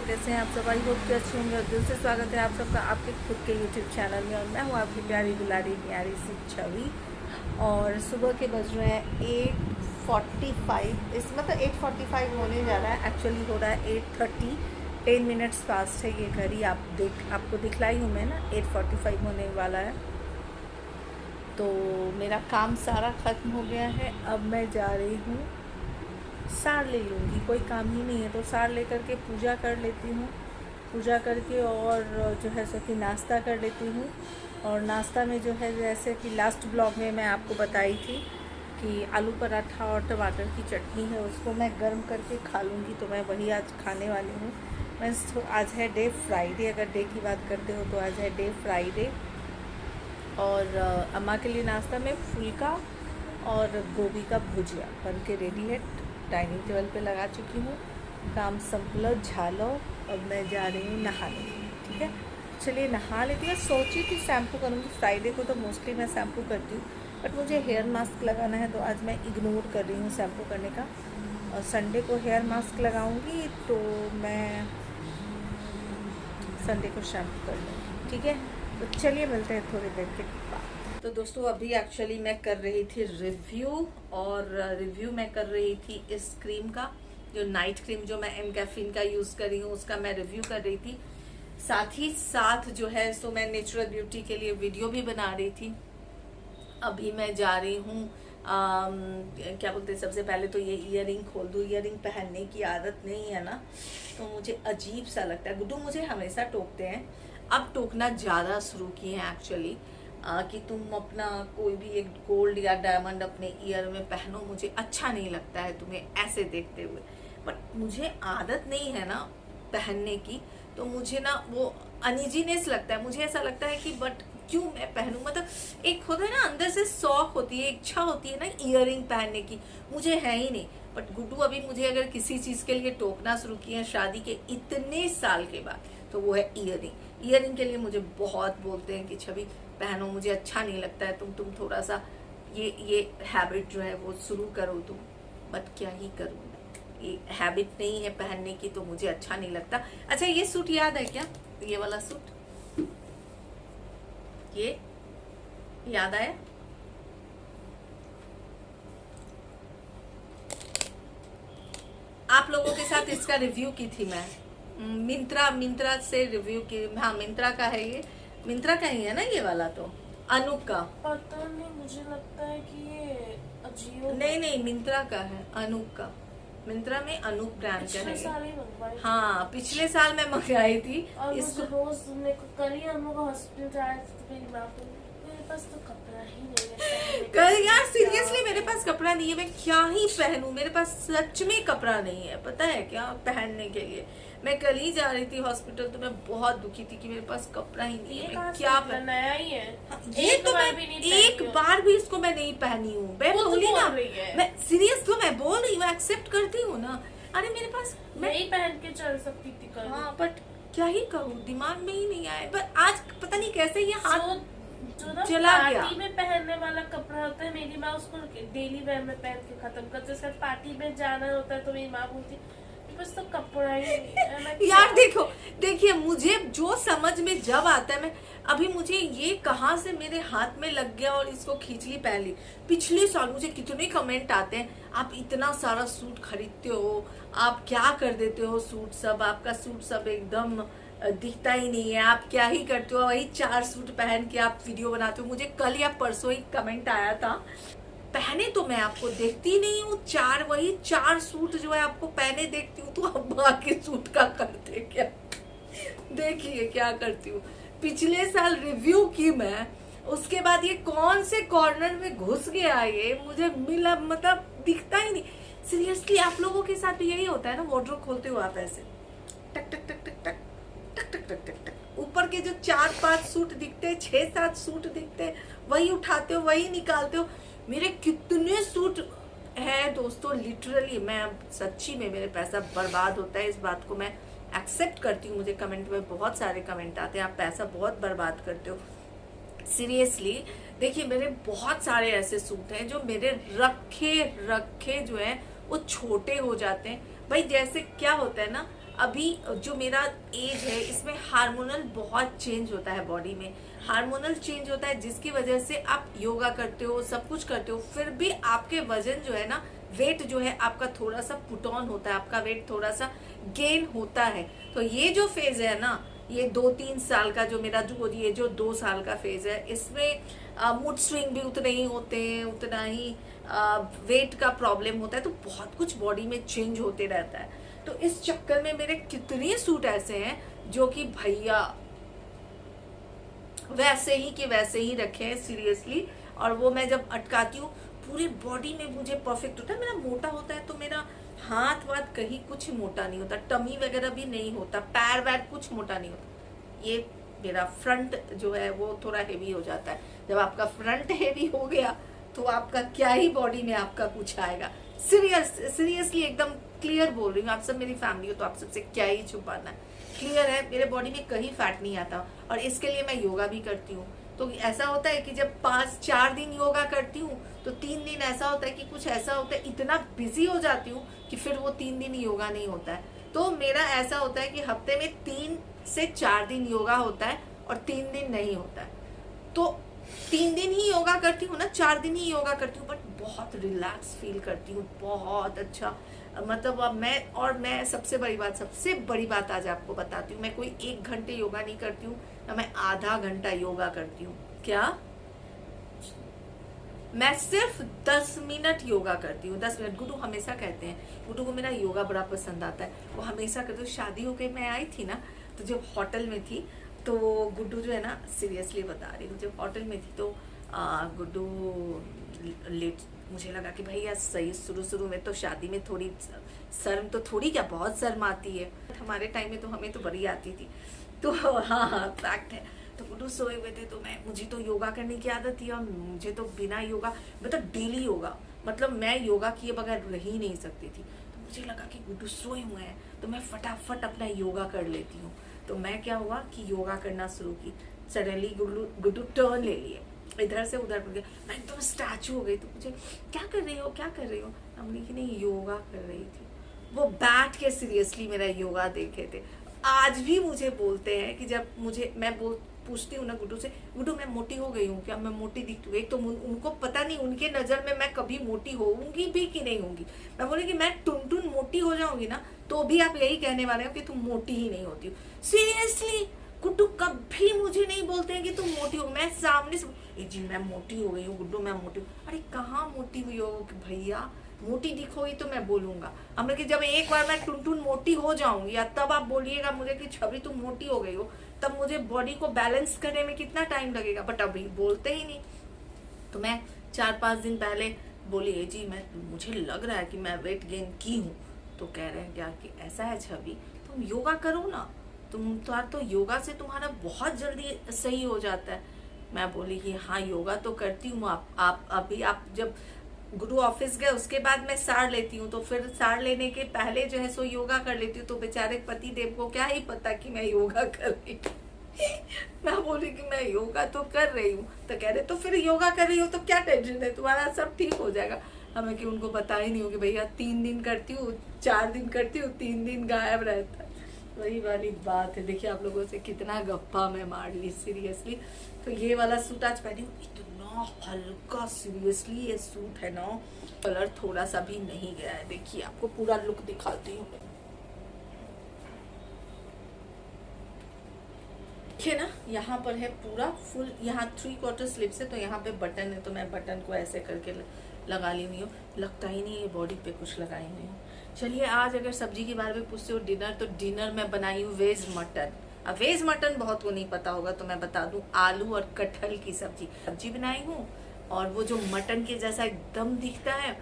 दोस्तों, कैसे हैं आप सब? आई होप कि अच्छे होंगे और दिल से स्वागत है आप सबका आपके खुद के यूट्यूब चैनल में। और मैं हूँ आपकी प्यारी दुलारी प्यारी सी छवि। और सुबह के बज रहे हैं 8:45। इस मतलब 8:45 होने जा रहा है, एक्चुअली हो रहा है 8:30। 10 मिनट्स फास्ट है ये घड़ी। आपको दिखलाई हूँ मैं ना, 8:45 होने वाला है। तो मेरा काम सारा ख़त्म हो गया है। अब मैं जा रही हूँ, सार ले लूँगी, कोई काम ही नहीं है तो सार लेकर के पूजा कर लेती हूँ। पूजा करके और जो है सो कि नाश्ता कर लेती हूँ। और नाश्ता में जो है, जैसे कि लास्ट ब्लॉग में मैं आपको बताई थी कि आलू पराठा और टमाटर की चटनी है, उसको मैं गर्म करके खा लूँगी। तो मैं वही आज खाने वाली हूँ। मैं आज है डे फ्राइडे, अगर डे की बात करते हो तो आज है डे फ्राइडे। और अम्मा के लिए नाश्ता में फुल्का और गोभी का भुजिया बन के रेडी है, डाइनिंग टेबल पे लगा चुकी हूँ। काम संपलो झालो। अब मैं जा रही हूँ नहाने, ठीक है। चलिए नहा लेती हूँ। सोची थी शैम्पू करूँगी, फ्राइडे को तो मोस्टली मैं शैम्पू करती हूँ, बट मुझे हेयर मास्क लगाना है तो आज मैं इग्नोर कर रही हूँ शैम्पू करने का। और संडे को हेयर मास्क लगाऊँगी तो मैं संडे को शैम्पू कर लूँगी, ठीक है। तो चलिए मिलते हैं थोड़ी देर के बाद। तो दोस्तों, अभी एक्चुअली मैं कर रही थी रिव्यू, और रिव्यू मैं कर रही थी इस क्रीम का, जो नाइट क्रीम जो मैं एम कैफीन का यूज़ कर रही हूँ, उसका मैं रिव्यू कर रही थी। साथ ही साथ जो है सो मैं नेचुरल ब्यूटी के लिए वीडियो भी बना रही थी। अभी मैं जा रही हूँ, क्या बोलते हैं, सबसे पहले तो ये ईयरिंग खोल दूँ। ईयरिंग पहनने की आदत नहीं है ना, तो मुझे अजीब सा लगता है। गुड्डू मुझे हमेशा टोकते हैं, अब टोकना ज़्यादा शुरू किए हैं एक्चुअली, कि तुम अपना कोई भी एक गोल्ड या डायमंड अपने ईयर में पहनो, मुझे अच्छा नहीं लगता है तुम्हें ऐसे देखते हुए। बट मुझे आदत नहीं है ना पहनने की, तो मुझे ना वो अनइजीनेस लगता है। मुझे ऐसा लगता है कि बट क्यों मैं पहनूं, मतलब एक होता है ना, अंदर से शौक होती है, इच्छा होती है ना ईयरिंग पहनने की, मुझे है ही नहीं। बट गुड्डू अभी मुझे अगर किसी चीज के लिए टोकना शुरू किया है शादी के इतने साल के बाद, तो वो है ईयरिंग। ईयरिंग के लिए मुझे बहुत बोलते हैं कि छवि पहनो, मुझे अच्छा नहीं लगता है, तुम थोड़ा सा ये हैबिट जो है वो शुरू करो तुम। बट क्या ही करूँ, ये हैबिट नहीं है पहनने की, तो मुझे अच्छा नहीं लगता। अच्छा, ये सूट याद है क्या? ये वाला सूट, ये याद आया? आप लोगों के साथ इसका रिव्यू की थी मैं, मिंत्रा से रिव्यू की। हाँ, मिंत्रा का है ये, मिंत्रा का ही है ना ये वाला, तो अनूप का। पता नहीं, मुझे लगता है कि ये अजियो। नहीं, मिंत्रा का है, अनूप का। मिंत्रा में अनूप ब्रांड का पिछले है। साल ही मंगवाई। हाँ, पिछले साल मैं मंगाई थी और इसको। मुझे रोज मेरे को कल ही हम लोग हॉस्पिटल जा रहे थे, तो मेरी माँ को मेरे पास तो कपड़ा ही नहीं है पहनने का। कल यार सीरियसली मेरे पास कपड़ा नहीं है, मैं क्या ही पहनूं, मेरे पास सच में कपड़ा नहीं है, पता है क्या, पहनने के लिए। मैं कल ही जा रही थी हॉस्पिटल, तो मैं बहुत दुखी थी कि मेरे पास कपड़ा ही नहीं है। मैं क्या नया ही है। ये तो मैं भी नहीं एक बार भी इसको मैं नहीं पहनी हूँ। मैं बोली ना, मैं सीरियस तो मैं बोल रही हूँ, एक्सेप्ट करती हूँ ना। अरे मेरे पास मैं ही पहन के चल सकती थी कल। हाँ, बट क्या ही कहूँ, दिमाग में ही नहीं आया। बट आज पता नहीं कैसे ये हाथ जो ना चला गया। पार्टी में पहनने वाला कपड़ा होता है, मेरी माँ उसको डेली वेयर में पहन के खत्म करती है। पार्टी में जाना होता है तो मेरी माँ बोलती बस तो कपड़ा ही नहीं है। यार देखिए मुझे जो समझ में जब आता है, मैं अभी मुझे ये कहाँ से मेरे हाथ में लग गया और इसको खींच ली पहन ली। पिछले साल मुझे कितने कमेंट आते हैं, आप इतना सारा सूट खरीदते हो, आप क्या कर देते हो सूट सब, आपका सूट सब एकदम दिखता ही नहीं है, आप क्या ही करते हो, वही 4 सूट पहन के आप वीडियो बनाते हो। मुझे कल या परसों ही कमेंट आया था। पहने तो मैं आपको देखती नहीं हूँ, वही 4 सूट जो है आपको पहने देखती हूँ, तो अब बाकी सूट का करते क्या? देखिए क्या करती हूँ। पिछले साल रिव्यू की मैं, उसके बाद ये कौन से कॉर्नर में घुस गया, ये मुझे मिला, मतलब दिखता ही नहीं। सीरियसली आप लोगों के साथ भी यही होता है ना, वार्डरोब खोलते हो आप ऐसे टक टक टक टक टक टक टक टक टक टक, ऊपर के जो 4-5 सूट दिखते, 6-7 सूट दिखते, वही उठाते हो, वही निकालते हो। मेरे कितने सूट है दोस्तों, लिटरली मैं सच्ची में मेरे पैसा बर्बाद होता है, इस बात को मैं एक्सेप्ट करती हूँ। मुझे कमेंट में बहुत सारे कमेंट आते हैं, आप पैसा बहुत बर्बाद करते हो। सीरियसली देखिए, मेरे बहुत सारे ऐसे सूट हैं जो मेरे रखे जो है वो छोटे हो जाते हैं। भाई जैसे क्या होता है ना, अभी जो मेरा एज है इसमें हार्मोनल बहुत चेंज होता है बॉडी में, हार्मोनल चेंज होता है जिसकी वजह से आप योगा करते हो, सब कुछ करते हो, फिर भी आपके वजन जो है ना, वेट जो है आपका थोड़ा सा पुट ऑन होता है, आपका वेट थोड़ा सा गेन होता है। तो ये जो फेज है ना, ये 2-3 साल का जो मेरा जो ये जो 2 साल का फेज है, इसमें मूड स्विंग भी उतने ही होते हैं, उतना ही वेट का प्रॉब्लम होता है, तो बहुत कुछ बॉडी में चेंज होते रहता है। तो इस चक्कर में मेरे कितने सूट ऐसे हैं जो कि भैया वैसे ही के वैसे ही रखे हैं सीरियसली, और वो मैं जब अटकाती हूँ पूरे बॉडी में मुझे परफेक्ट होता है। मेरा मोटा होता है तो मेरा हाथ वाथ कहीं कुछ मोटा नहीं होता, टमी वगैरह भी नहीं होता, पैर वैर कुछ मोटा नहीं होता। ये मेरा फ्रंट जो है वो थोड़ा हेवी हो जाता है। जब आपका फ्रंट हेवी हो गया तो आपका क्या ही बॉडी में आपका कुछ आएगा। सीरियसली एकदम क्लियर बोल रही हूँ, आप सब मेरी फैमिली हो तो आप सबसे क्या ही छुपाना है। क्लियर है, मेरे बॉडी में कहीं फैट नहीं आता, और इसके लिए मैं योगा भी करती हूँ। तो ऐसा होता है कि जब 4 दिन योगा करती हूँ तो 3 दिन ऐसा होता है कि कुछ ऐसा होता है, इतना बिजी हो जाती हूँ कि फिर वो 3 दिन योगा नहीं होता है। तो मेरा ऐसा होता है कि हफ्ते में 3 से 4 दिन योगा होता है और 3 दिन नहीं होता है। तो 3 दिन ही योगा करती हूँ ना, 4 दिन ही योगा करती हूँ, बट बहुत रिलैक्स फील करती हूँ, बहुत अच्छा। मतलब अब मैं सबसे बड़ी बात आज आपको बताती हूँ, मैं कोई 1 घंटे योगा नहीं करती हूँ ना, मैं आधा घंटा योगा करती हूँ। क्या? मैं सिर्फ 10 मिनट योगा करती हूँ, 10 मिनट। गुड्डू हमेशा कहते हैं, गुड्डू को मेरा योगा बड़ा पसंद आता है, वो हमेशा करते। शादी होके मैं आई थी ना, तो जब होटल में थी तो गुड्डू जो है ना, सीरियसली बता रही हूँ, जब होटल में थी तो गुड्डू लेट, मुझे लगा कि भैया सही, शुरू में तो शादी में थोड़ी शर्म तो थोड़ी क्या बहुत शर्म आती है, हमारे टाइम में तो हमें तो बड़ी आती थी। तो हाँ फैक्ट है। तो गुड्डू सोए हुए थे, तो मुझे तो योगा करने की आदत थी, और मुझे तो बिना योगा मतलब डेली योगा, मतलब मैं योगा किए बगैर रह ही नहीं सकती थी। तो मुझे लगा कि गुड्डू सोए हुए हैं तो मैं फटाफट अपना योगा कर लेती हूँ। तो मैं क्या हुआ कि योगा करना शुरू की, सडनली गुड्डू टर्न ले लिए, इधर से उधर पड़ गया, मैं एकदम स्टैचू हो गई। तो मुझे क्या कर रही हो? हमने कि नहीं योगा कर रही थी। वो बैठ के सीरियसली मेरा योगा देखे थे। आज भी मुझे बोलते हैं कि जब मैं पूछती हूँ ना गुड्डू से, गुड्डू मैं मोटी हो गई हूँ क्या, मैं मोटी दिखती हूँ? एक तो उनको पता नहीं, उनके नज़र में मैं कभी मोटी होऊंगी भी कि नहीं होंगी। मैं बोली कि मैं टुन मोटी हो जाऊंगी ना, तो भी आप यही कहने वाले हो कि तुम मोटी ही नहीं होती हो। सीरियसली गुड्डू कभी मुझे नहीं बोलते हैं कि तुम मोटी हो। मैं सामने से जी मैं मोटी हो गई हूँ गुड्डू, मैं मोटी हूँ। अरे कहाँ मोटी हुई हो भैया, मोटी दिखोगी तो मैं बोलूंगा। हमने कि जब एक बार मैं टुन मोटी हो जाऊंगी या तब आप बोलिएगा मुझे कि छवि तुम मोटी हो गई हो, तब मुझे बॉडी को बैलेंस करने में कितना टाइम लगेगा, बट अभी बोलते ही नहीं। तो मैं 4-5 दिन पहले बोली जी मुझे लग रहा है कि मैं वेट गेन की हूँ। तो कह रहे हैं क्या कि ऐसा है छवि, तुम योगा करो ना, तो योगा से तुम्हारा बहुत जल्दी सही हो जाता है। मैं बोली कि हाँ योगा तो करती हूँ। आप जब गुरु ऑफिस गए उसके बाद मैं साड़ लेती हूँ, तो फिर साड़ लेने के पहले जो है सो योगा कर लेती हूँ। तो बेचारे पति देव को क्या ही पता कि मैं योगा कर रही हूँ। मैं बोली कि मैं योगा तो कर रही हूँ। तो कह रहे तो फिर योगा कर रही हो तो क्या टेंशन है, तुम्हारा सब ठीक हो जाएगा। हमें कि उनको पता ही नहीं हो कि भैया 3 दिन करती हूँ, 4 दिन करती हूँ, 3 दिन गायब रहता है। वही वाली बात है। देखिए आप लोगों से कितना गप्पा मैं मार ली सीरियसली। तो ये वाला सूट आज पहनी हूँ, इतना हल्का सीरियसली ये सूट है ना, कलर थोड़ा सा भी नहीं गया है। देखिए आपको पूरा लुक दिखाती हूँ। देखिए ना यहाँ पर है पूरा फुल, यहाँ 3/4 स्लीव्स है, तो यहाँ पे बटन है, तो मैं बटन को ऐसे करके लगा ली हुई हूँ। लगता ही नहीं है बॉडी पे कुछ लगाई हुई हूँ। चलिए आज अगर सब्जी के बारे में पूछते हो डिनर, तो डिनर में बनाई हूँ वेज मटन। अब वेज मटन बहुत को नहीं पता होगा तो मैं बता दूं, आलू और कटहल की सब्जी बनाई हूँ। और वो जो मटन के जैसा एकदम दिखता है।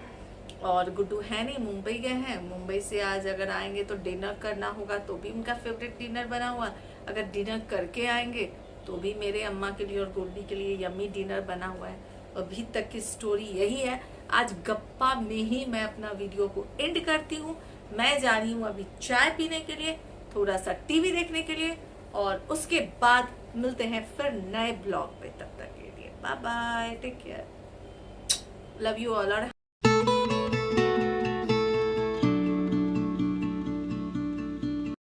और गुड्डू है नहीं, मुंबई गए हैं, मुंबई से आज अगर आएंगे तो डिनर करना होगा, तो भी उनका फेवरेट डिनर बना हुआ। अगर डिनर करके आएंगे तो भी मेरे अम्मा के लिए और गोल्डी के लिए यम्मी डिनर बना हुआ है। अभी तक की स्टोरी यही है। आज गप्पा में ही मैं अपना वीडियो को एंड करती हूँ। मैं जा रही हूँ अभी चाय पीने के लिए, थोड़ा सा टीवी देखने के लिए, और उसके बाद मिलते हैं फिर नए ब्लॉग पे। तब तक के लिए bye bye, take care, love you all.